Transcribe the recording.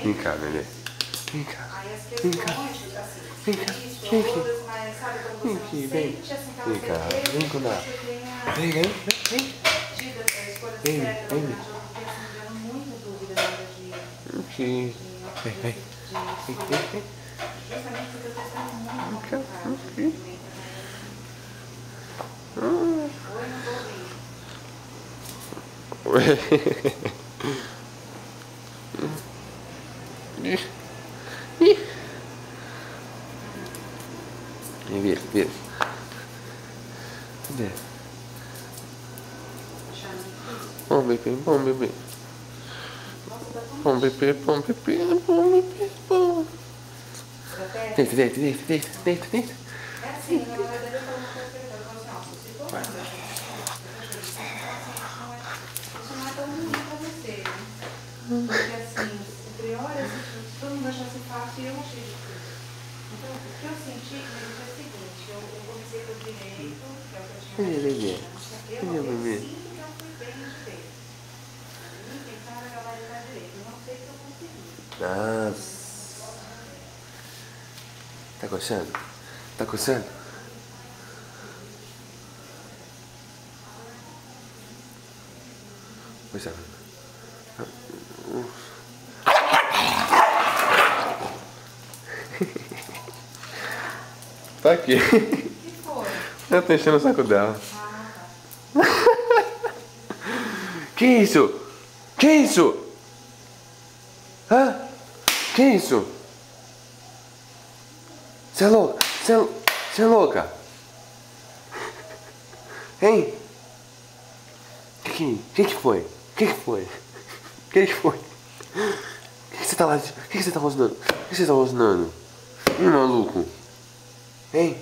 Vem cá, Nenê. Vem cá. Aí as Vem cá. questões, assim, Vem cá. isso, Vem aqui. todas, mas sabe quando Vem você aqui, não vem. sente assim aquela Vem cá. certeza Vem que com nada. você tenha Vem, vem, vem. tido a escolha Vem, certa, vem. durante o ano, porque assim, me dando muita dúvida na hora de Aqui. Vem, vem. Vem, vem, vem. justamente porque eu tô estando muito Vem cá. complicado Aqui. de movimento, né? Oi, não vou ouvir. Vira, vira. Cadê? Bom bebê, bom bebê. Bom bebê, bom bebê, bom bebê, bom. Deita, deita, deita, deita, deita, deita. É assim, na verdade eu falo uma coisa pra ele, eu falo assim, ó, se for isso não é tão ruim pra você, né? Porque assim, o pior é se todo mundo achasse fácil e eu achei difícil. Então, o que eu senti, mas foi o seguinte, eu comecei pelo direito, que é o que eu tinha mais Bebê. eu sinto que eu fui bem no direito. Eu tentava gabaritar direito, eu não sei se eu consegui. Nossa. Tá coçando? Tá coçando? Pois é. Tá aqui. O que foi? Eu tô enchendo o saco dela. Ah, Que isso? Que isso? Hã? Que isso? Você é louca? Você é louca? Hein? Que foi? Que foi? Que foi? Que você tá lá? Que você tá rosnando? Que você tá rosnando? Maluco? Hein?